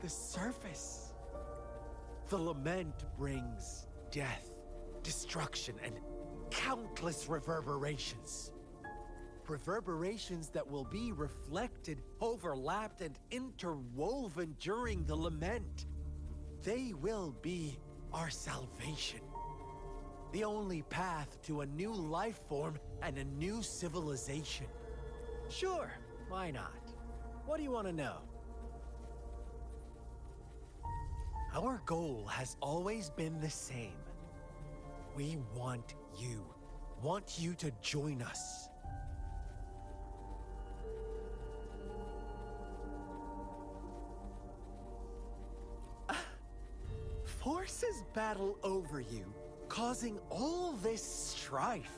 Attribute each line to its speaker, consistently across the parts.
Speaker 1: the surface. The lament brings death, destruction, and countless reverberations. Reverberations that will be reflected, overlapped, and interwoven during the lament. They will be our salvation. The only path to a new life form and a new civilization. Sure, why not? What do you want to know? Our goal has always been the same. We want you to join us. Forces battle over you, causing all this strife.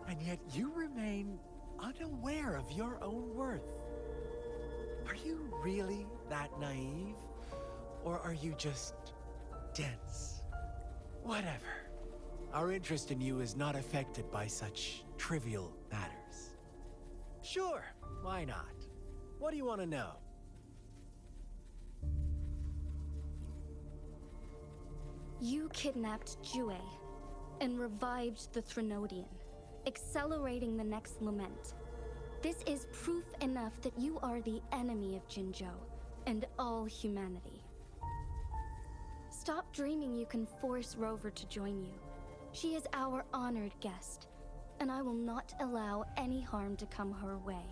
Speaker 1: And yet you remain unaware of your own worth. Are you really that naive? Or are you just dense? Whatever. Our interest in you is not affected by such trivial matters. Sure, why not? What do you want to know?
Speaker 2: You kidnapped Jue and revived the Threnodian, accelerating the next lament. This is proof enough that you are the enemy of Jinzhou and all humanity. Stop dreaming you can force Rover to join you. She is our honored guest, and I will not allow any harm to come her way.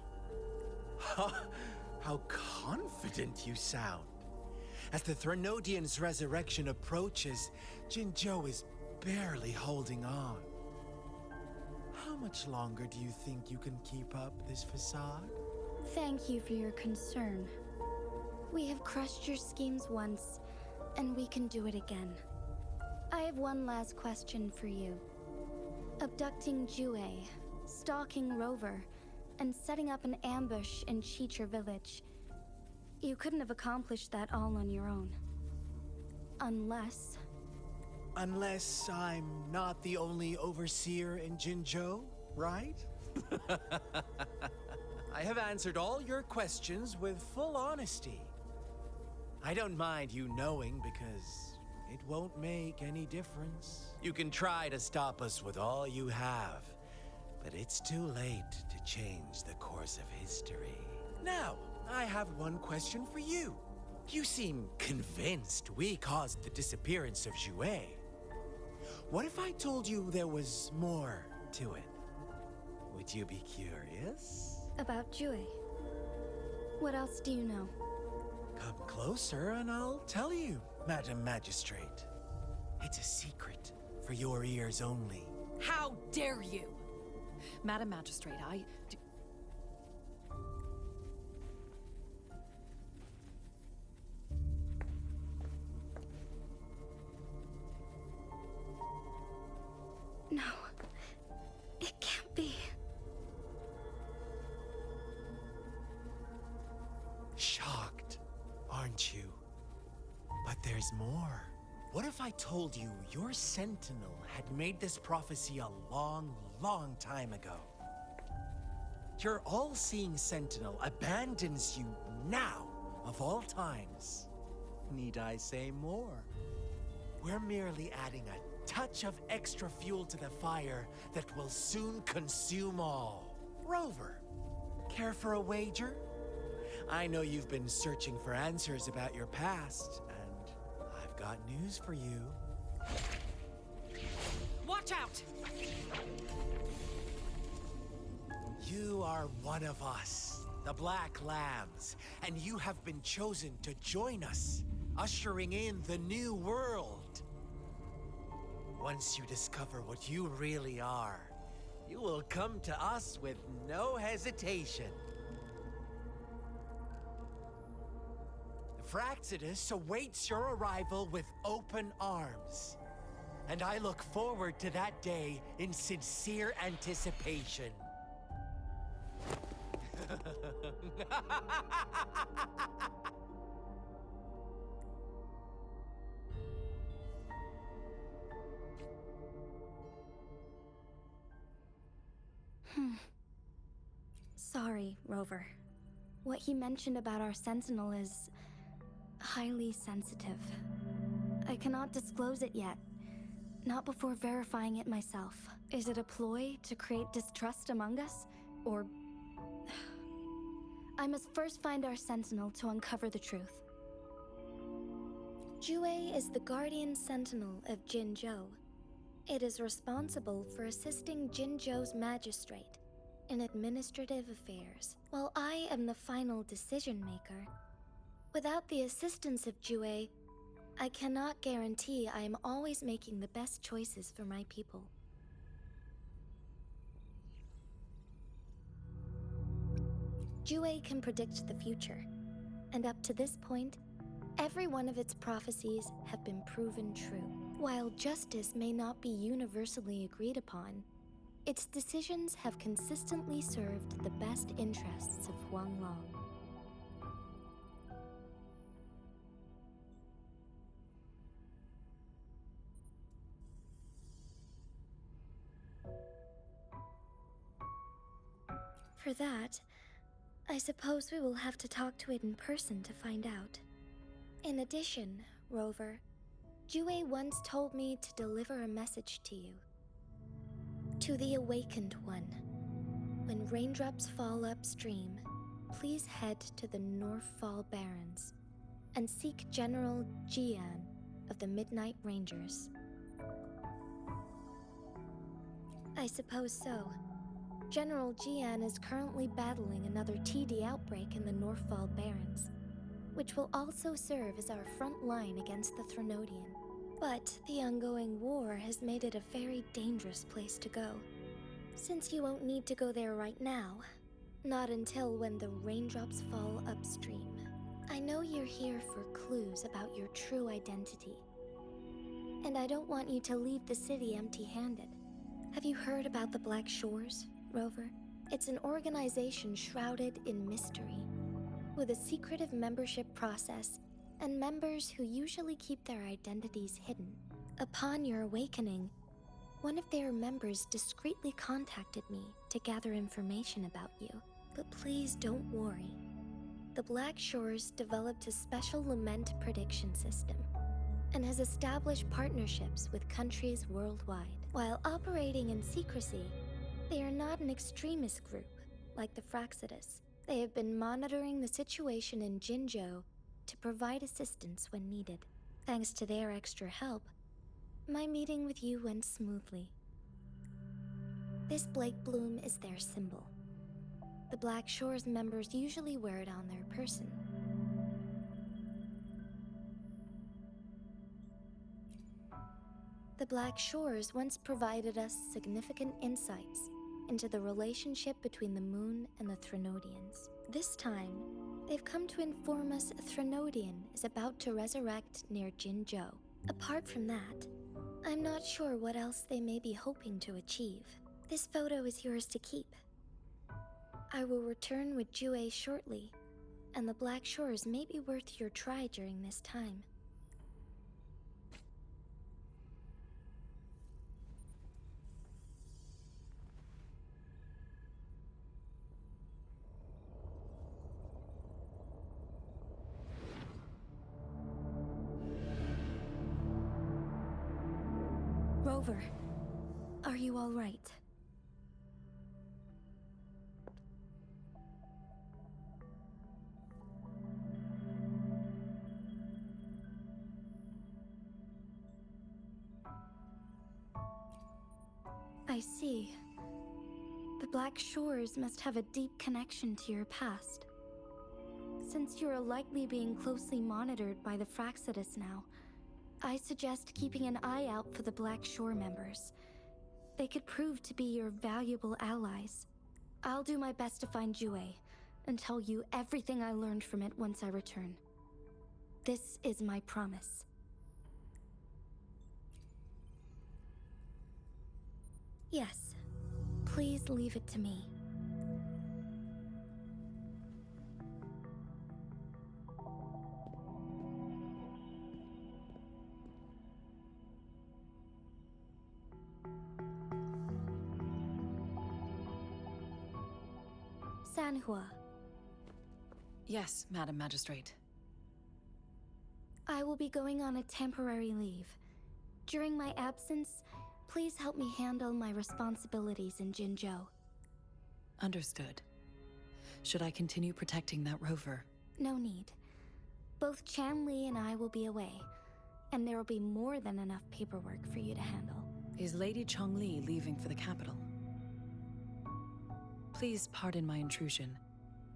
Speaker 1: How confident you sound. As the Threnodian's resurrection approaches, Jinzhou is barely holding on. How much longer do you think you can keep up this facade?
Speaker 2: Thank you for your concern. We have crushed your schemes once, and we can do it again. I have one last question for you. Abducting Jue, stalking Rover, and setting up an ambush in Cheecher village. You couldn't have accomplished that all on your own. Unless
Speaker 1: I'm not the only overseer in Jinzhou, right? I have answered all your questions with full honesty. I don't mind you knowing because it won't make any difference. You can try to stop us with all you have, but it's too late to change the course of history. Now, I have one question for you. You seem convinced we caused the disappearance of Jue. What if I told you there was more to it? Would you be curious?
Speaker 2: about Jue. What else do you know?
Speaker 1: Come closer and I'll tell you, Madam Magistrate. It's a secret for your ears only.
Speaker 3: How dare you! Madam Magistrate,
Speaker 2: No, it can't be.
Speaker 1: Shocked, aren't you? But there's more. What if I told you your sentinel had made this prophecy a long, long time ago? Your all-seeing sentinel abandons you now, of all times. Need I say more? We're merely adding a touch of extra fuel to the fire that will soon consume all. Rover, care for a wager? I know you've been searching for answers about your past, and I've got news for you.
Speaker 3: watch out!
Speaker 1: You are one of us, the Black Lambs, and you have been chosen to join us, ushering in the new world. Once you discover what you really are, you will come to us with no hesitation. The Fraxidus awaits your arrival with open arms, and I look forward to that day in sincere anticipation.
Speaker 2: Sorry, Rover. What he mentioned about our sentinel is highly sensitive. I cannot disclose it yet. Not before verifying it myself. Is it a ploy to create distrust among us? Or... I must first find our sentinel to uncover the truth. Jue is the guardian sentinel of Jinzhou. It is responsible for assisting Jinzhou's magistrate in administrative affairs, while I am the final decision maker. Without the assistance of Jue, I cannot guarantee I am always making the best choices for my people. Jue can predict the future, and up to this point, every one of its prophecies have been proven true. While justice may not be universally agreed upon, its decisions have consistently served the best interests of Huanglong. For that, I suppose we will have to talk to it in person to find out. In addition, Rover, Jue once told me to deliver a message to you. To the Awakened One. When raindrops fall upstream, please head to the Northfall Barrens and seek General Jian of the Midnight Rangers. I suppose so. General Jian is currently battling another TD outbreak in the Northfall Barrens, which will also serve as our front line against the Threnodian. But the ongoing war has made it a very dangerous place to go. Since you won't need to go there right now, not until when the raindrops fall upstream. I know you're here for clues about your true identity. And I don't want you to leave the city empty-handed. Have you heard about the Black Shores, Rover? It's an organization shrouded in mystery, with a secretive membership process and members who usually keep their identities hidden. Upon your awakening, one of their members discreetly contacted me to gather information about you. But please don't worry. The Black Shores developed a special lament prediction system and has established partnerships with countries worldwide. While operating in secrecy, they are not an extremist group like the Fraxidus. They have been monitoring the situation in Jinzhou to provide assistance when needed. Thanks to their extra help, my meeting with you went smoothly. This Blake Bloom is their symbol. The Black Shores members usually wear it on their person. The Black Shores once provided us significant insights into the relationship between the moon and the Threnodians. This time, they've come to inform us a Threnodian is about to resurrect near Jinzhou. Apart from that, I'm not sure what else they may be hoping to achieve. This photo is yours to keep. I will return with Jue shortly, and the Black Shores may be worth your try during this time. Rover, are you all right? I see. The Black Shores must have a deep connection to your past. Since you are likely being closely monitored by the Fraxidus now, I suggest keeping an eye out for the Black Shore members. They could prove to be your valuable allies. I'll do my best to find Jue and tell you everything I learned from it once I return. This is my promise. Yes, please leave it to me. Sanhua.
Speaker 3: Yes, Madam Magistrate.
Speaker 2: I will be going on a temporary leave. During my absence, please help me handle my responsibilities in Jinzhou.
Speaker 3: Understood. Should I continue protecting that rover?
Speaker 2: No need. Both Chanli and I will be away, and there will be more than enough paperwork for you to handle.
Speaker 3: Is Lady Chongli leaving for the capital? Please pardon my intrusion,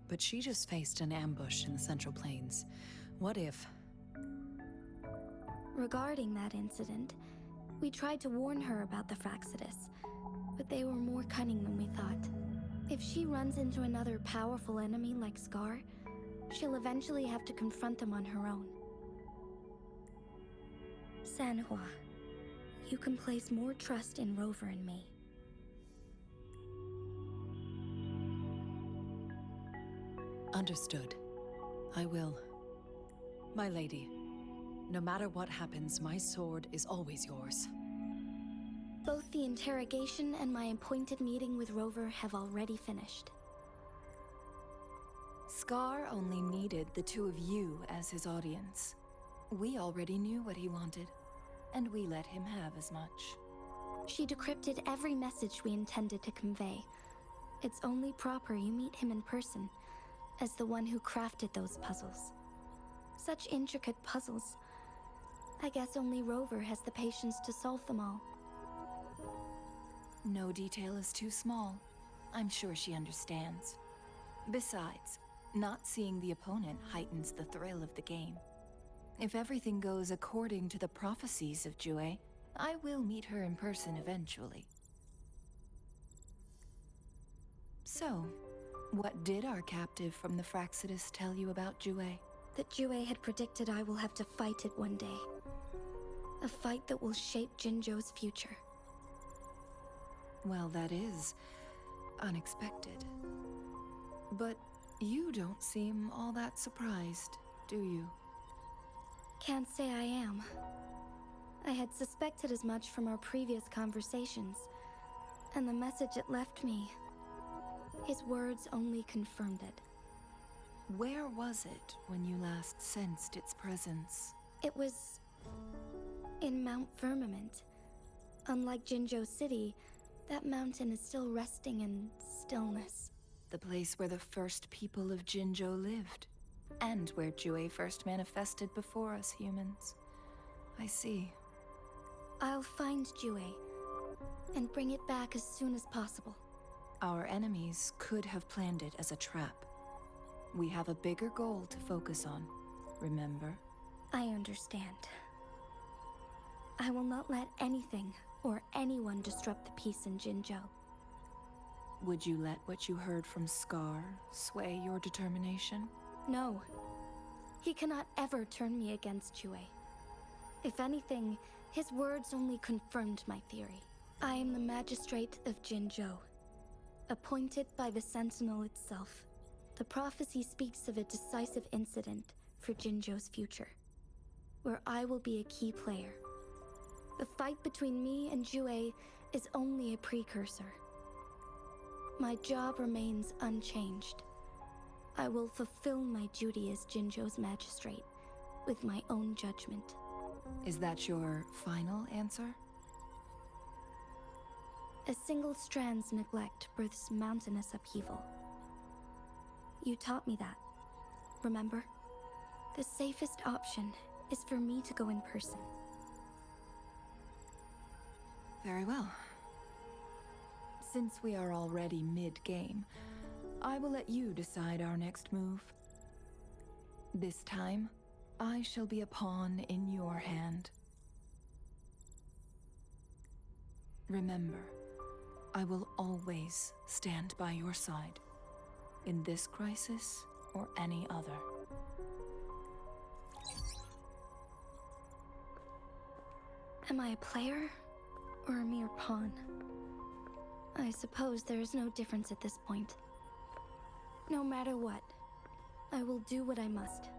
Speaker 3: but she just faced an ambush in the Central Plains. What if...
Speaker 2: Regarding that incident, we tried to warn her about the Fraxidus, but they were more cunning than we thought. If she runs into another powerful enemy like Scar, she'll eventually have to confront them on her own. Sanhua, you can place more trust in Rover and me.
Speaker 3: Understood. I will. My lady, no matter what happens, my sword is always yours.
Speaker 2: Both the interrogation and my appointed meeting with Rover have already finished.
Speaker 4: Scar only needed the two of you as his audience. We already knew what he wanted, and we let him have as much.
Speaker 2: She decrypted every message we intended to convey. It's only proper you meet him in person, as the one who crafted those puzzles. Such intricate puzzles. I guess only Rover has the patience to solve them all.
Speaker 4: No detail is too small. I'm sure she understands. Besides, not seeing the opponent heightens the thrill of the game. If everything goes according to the prophecies of Jue, I will meet her in person eventually. So, what did our captive from the Fraxidus tell you about Jue?
Speaker 2: That Jue had predicted I will have to fight it one day. A fight that will shape Jinzhou's future.
Speaker 4: Well, that is unexpected. But you don't seem all that surprised, do you?
Speaker 2: Can't say I am. I had suspected as much from our previous conversations, and the message it left me, his words only confirmed it.
Speaker 4: Where was it when you last sensed its presence?
Speaker 2: It was in Mount Firmament. Unlike Jinzhou City, that mountain is still resting in stillness.
Speaker 4: The place where the first people of Jinzhou lived, and where Jue first manifested before us humans. I see.
Speaker 2: I'll find Jue, and bring it back as soon as possible.
Speaker 4: Our enemies could have planned it as a trap. We have a bigger goal to focus on, remember?
Speaker 2: I understand. I will not let anything or anyone disrupt the peace in Jinzhou.
Speaker 4: Would you let what you heard from Scar sway your determination?
Speaker 2: No. He cannot ever turn me against Jue. If anything, his words only confirmed my theory. I am the magistrate of Jinzhou, appointed by the Sentinel itself. The prophecy speaks of a decisive incident for Jinzhou's future, where I will be a key player. The fight between me and Jue is only a precursor. My job remains unchanged. I will fulfill my duty as Jinzhou's magistrate with my own judgment.
Speaker 4: Is that your final answer?
Speaker 2: A single strand's neglect births mountainous upheaval. You taught me that, remember? The safest option is for me to go in person.
Speaker 4: Very well. Since we are already mid-game, I will let you decide our next move. This time, I shall be a pawn in your hand. Remember, I will always stand by your side, in this crisis or any other.
Speaker 2: Am I a player or a mere pawn? I suppose there is no difference at this point. No matter what, I will do what I must.